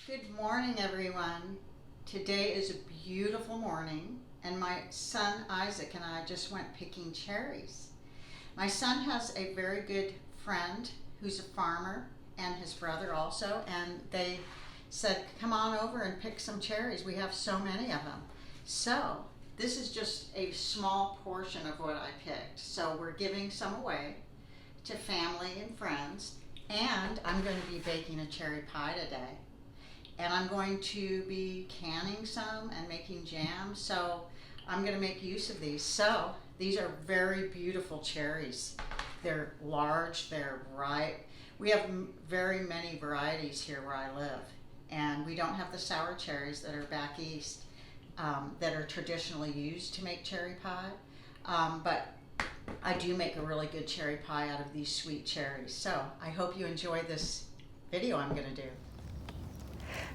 Good morning, everyone. Today is a beautiful morning, and my son Isaac and I just went picking cherries. My son has a very good friend who's a farmer, and his brother also, and they said, come on over and pick some cherries. We have so many of them. So this is just a small portion of what I picked. So we're giving some away to family and friends, and I'm going to be baking a cherry pie today. And I'm going to be canning some and making jam, so I'm going to make use of these. So these are very beautiful cherries. They're large, they're ripe. We have very many varieties here where I live, and we don't have the sour cherries that are back east that are traditionally used to make cherry pie, but I do make a really good cherry pie out of these sweet cherries. So I hope you enjoy this video I'm going to do.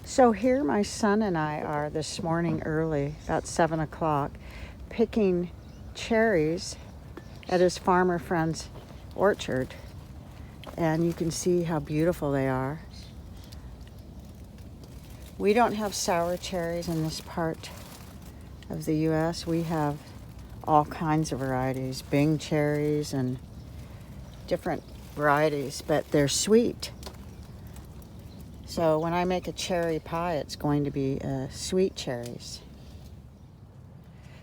So here my son and I are this morning early, about 7 o'clock, picking cherries at his farmer friend's orchard. And you can see how beautiful they are. We don't have sour cherries in this part of the U.S. We have all kinds of varieties, Bing cherries and different varieties, but they're sweet. So when I make a cherry pie, it's going to be sweet cherries.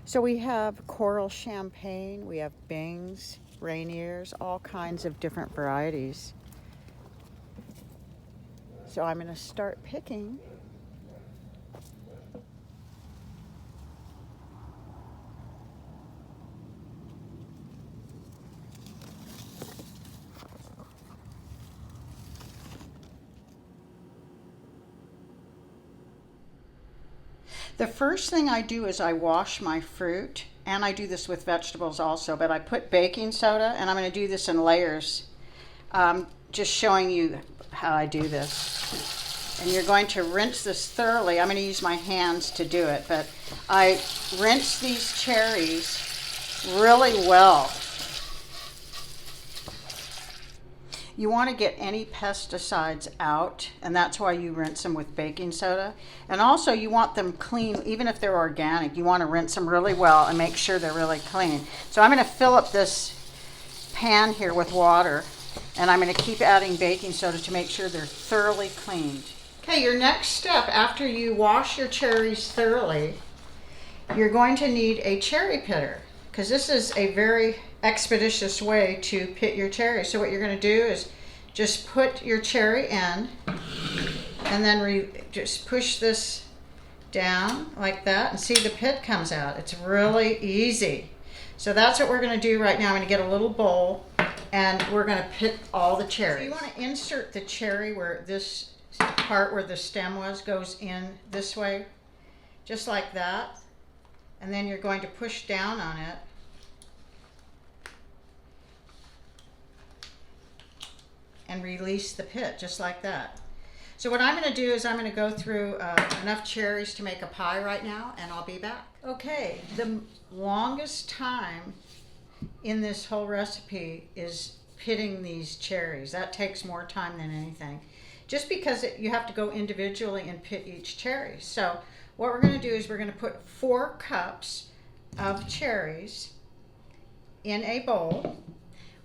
So we have coral champagne, we have Bings, Rainiers, all kinds of different varieties. So I'm going to start picking. The first thing I do is I wash my fruit, and I do this with vegetables also, but I put baking soda, and I'm going to do this in layers, just showing you how I do this. And you're going to rinse this thoroughly. I'm going to use my hands to do it, but I rinse these cherries really well. You want to get any pesticides out, and that's why you rinse them with baking soda. And also you want them clean, even if they're organic. You want to rinse them really well and make sure they're really clean. So I'm going to fill up this pan here with water, and I'm going to keep adding baking soda to make sure they're thoroughly cleaned. Okay, your next step after you wash your cherries thoroughly, you're going to need a cherry pitter, because this is a very expeditious way to pit your cherry. So what you're going to do is just put your cherry in, and then just push this down like that, and see the pit comes out. It's really easy. So that's what we're going to do right now. I'm going to get a little bowl, and we're going to pit all the cherries. So you want to insert the cherry where this part where the stem goes in this way, just like that. And then you're going to push down on it. And release the pit, just like that. So what I'm going to do is I'm going to go through enough cherries to make a pie right now, and I'll be back. Okay, the longest time in this whole recipe is pitting these cherries. That takes more time than anything, just because you have to go individually and pit each cherry. So what we're going to do is we're going to put 4 cups of cherries in a bowl.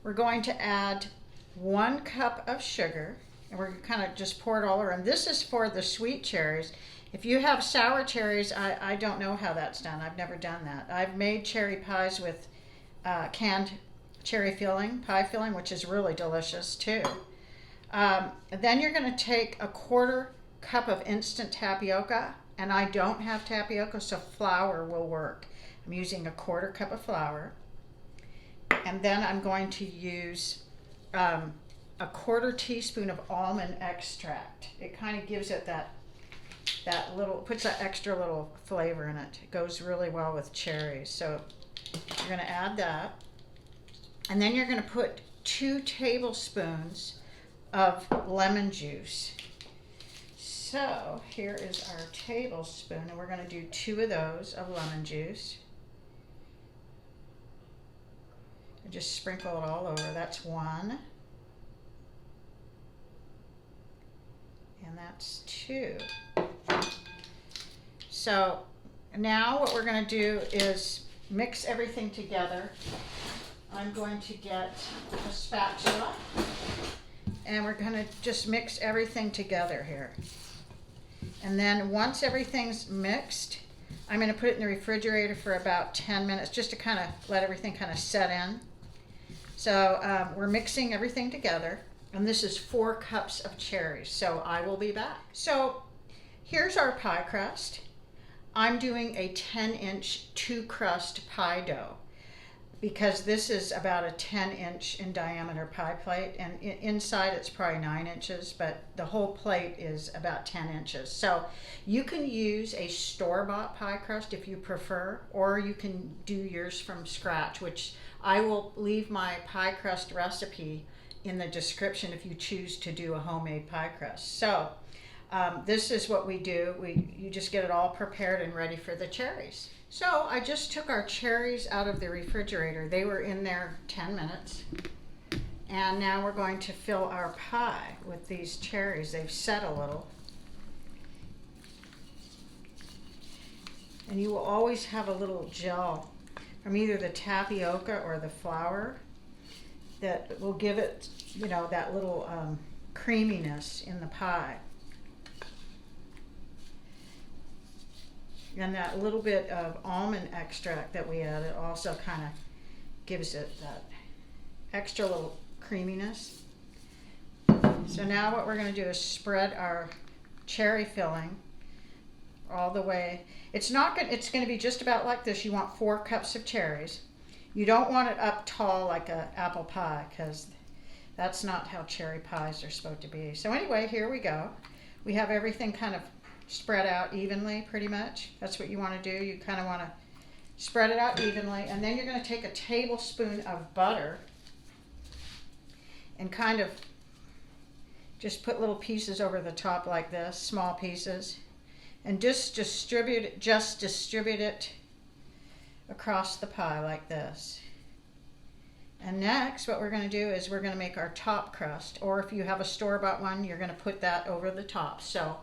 We're going to add 1 cup of sugar, and we're going to kind of just pour it all around. This is for the sweet cherries. If you have sour cherries, I don't know how that's done. I've never done that. I've made cherry pies with canned cherry filling, pie filling, which is really delicious too. Then you're going to take 1/4 cup of instant tapioca, and I don't have tapioca, so flour will work. I'm using 1/4 cup of flour, and then I'm going to use 1/4 teaspoon of almond extract. It kind of gives it that little, puts that extra little flavor in it. It goes really well with cherries. So you're going to add that, and then you're going to put 2 tablespoons of lemon juice. So here is our tablespoon, and we're going to do 2 of those of lemon juice. And just sprinkle it all over. That's 1. And that's 2. So now what we're going to do is mix everything together. I'm going to get a spatula and we're going to just mix everything together here. And then once everything's mixed, I'm going to put it in the refrigerator for about 10 minutes just to kind of let everything kind of set in. So we're mixing everything together, and this is 4 cups of cherries. So I will be back. So here's our pie crust. I'm doing a 10-inch 2-crust pie dough because this is about a 10-inch in diameter pie plate, and inside it's probably 9 inches, but the whole plate is about 10 inches. So you can use a store-bought pie crust if you prefer, or you can do yours from scratch, which I will leave my pie crust recipe in the description if you choose to do a homemade pie crust. So this is what we do. You just get it all prepared and ready for the cherries. So I just took our cherries out of the refrigerator. They were in there 10 minutes. And now we're going to fill our pie with these cherries. They've set a little. And you will always have a little gel from either the tapioca or the flour that will give it, you know, that little creaminess in the pie. And that little bit of almond extract that we added also kind of gives it that extra little creaminess. So now what we're going to do is spread our cherry filling all the way. It's going to be just about like this. You want 4 cups of cherries. You don't want it up tall like an apple pie because that's not how cherry pies are supposed to be. So anyway, here we go. We have everything kind of spread out evenly pretty much. That's what you want to do. You kind of want to spread it out evenly, and then you're going to take a tablespoon of butter and kind of just put little pieces over the top like this, small pieces, and just distribute it across the pie like this. And next what we're going to do is we're going to make our top crust, or if you have a store-bought one, you're going to put that over the top. So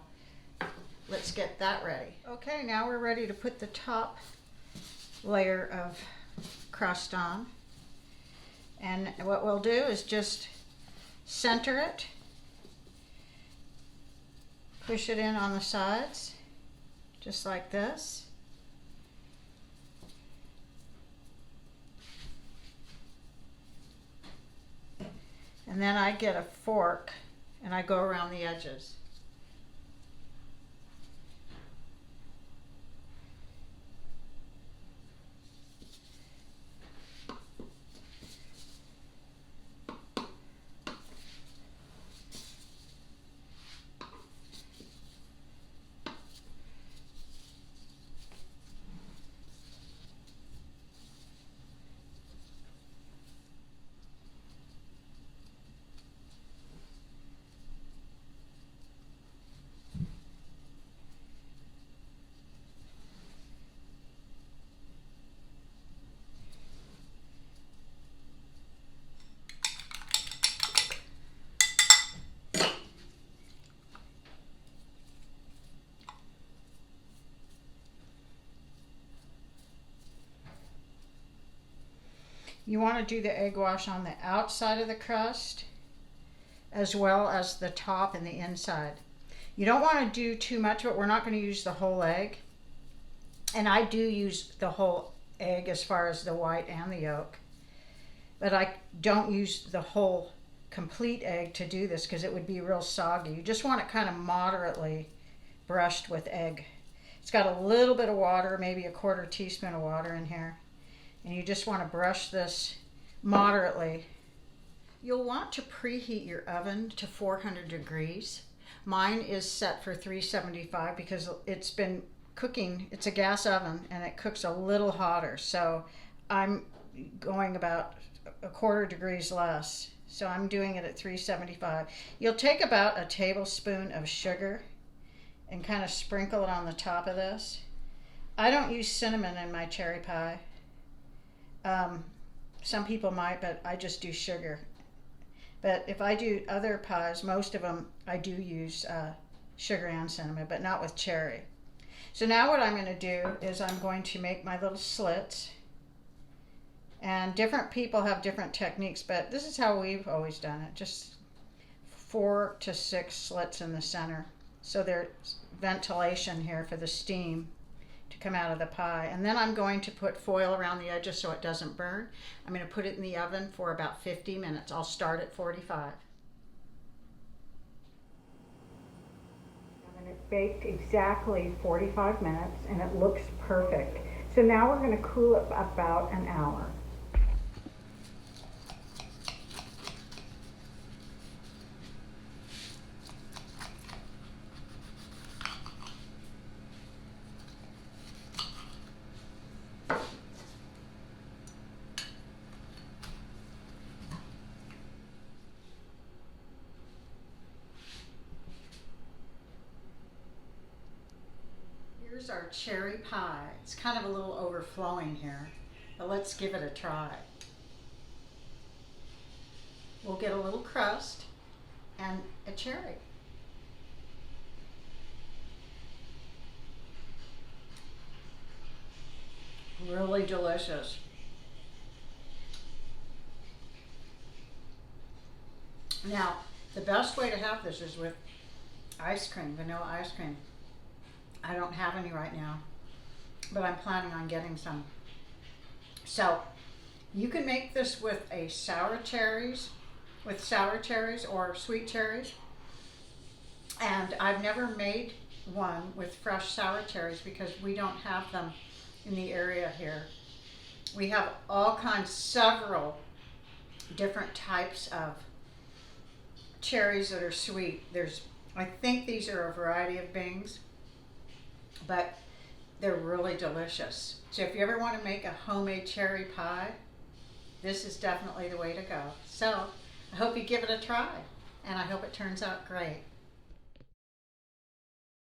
let's get that ready. Okay, now we're ready to put the top layer of crust on. And what we'll do is just center it, push it in on the sides, just like this. And then I get a fork and I go around the edges. You want to do the egg wash on the outside of the crust as well as the top and the inside. You don't want to do too much, but we're not going to use the whole egg. And I do use the whole egg as far as the white and the yolk. But I don't use the whole complete egg to do this because it would be real soggy. You just want it kind of moderately brushed with egg. It's got a little bit of water, maybe a 1/4 teaspoon of water in here. And you just want to brush this moderately. You'll want to preheat your oven to 400 degrees. Mine is set for 375 because it's been cooking. It's a gas oven and it cooks a little hotter. So I'm going about 1/4 degrees less. So I'm doing it at 375. You'll take about a tablespoon of sugar and kind of sprinkle it on the top of this. I don't use cinnamon in my cherry pie. Some people might, but I just do sugar. But if I do other pies, most of them I do use sugar and cinnamon, but not with cherry. So now what I'm going to do is I'm going to make my little slits. And different people have different techniques, but this is how we've always done it. Just 4 to 6 slits in the center. So there's ventilation here for the steam to come out of the pie. And then I'm going to put foil around the edges so it doesn't burn. I'm going to put it in the oven for about 50 minutes. I'll start at 45. And it baked exactly 45 minutes and it looks perfect. So now we're going to cool it about an hour. Here's our cherry pie. It's kind of a little overflowing here, but let's give it a try. We'll get a little crust and a cherry. Really delicious. Now, the best way to have this is with ice cream, vanilla ice cream. I don't have any right now, but I'm planning on getting some. So you can make this with sour cherries or sweet cherries. And I've never made one with fresh sour cherries because we don't have them in the area here. We have all kinds, several different types of cherries that are sweet. I think these are a variety of Bings, but they're really delicious. So if you ever want to make a homemade cherry pie, this is definitely the way to go. So I hope you give it a try, and I hope it turns out great.